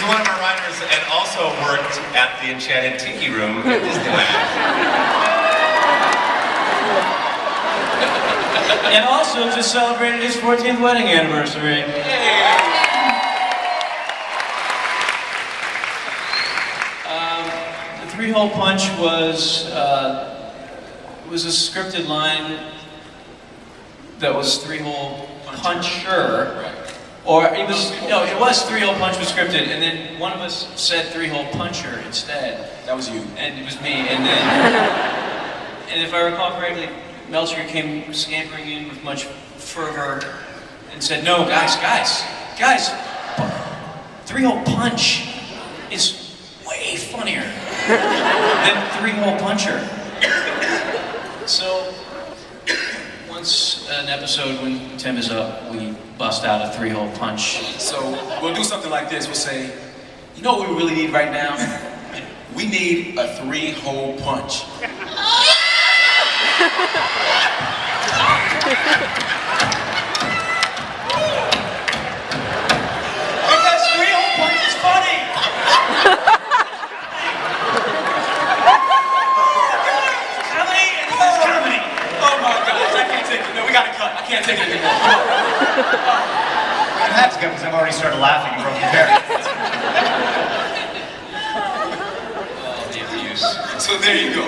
one of our writers and also worked at the Enchanted Tiki Room at Disneyland. And also just celebrated his 14th wedding anniversary. The three-hole punch was a scripted line that was three-hole puncher. Or it was, no, it was three-hole punch was scripted, and then one of us said three-hole puncher instead. That was you. And it was me, and then, and if I recall correctly, Melcher came scampering in with much fervor and said, no, guys, three-hole punch is way funnier than three-hole puncher. So, once an episode when Tim is up, we bust out a three-hole punch. So, we'll do something like this. We'll say, you know what we really need right now? We need a three-hole punch. Because three-hole punch is funny! Comedy and this is comedy! Oh my gosh, I can't take it. No, we gotta cut. I can't take it anymore. I had to go because I've already started laughing and broken the barrier. So there you go.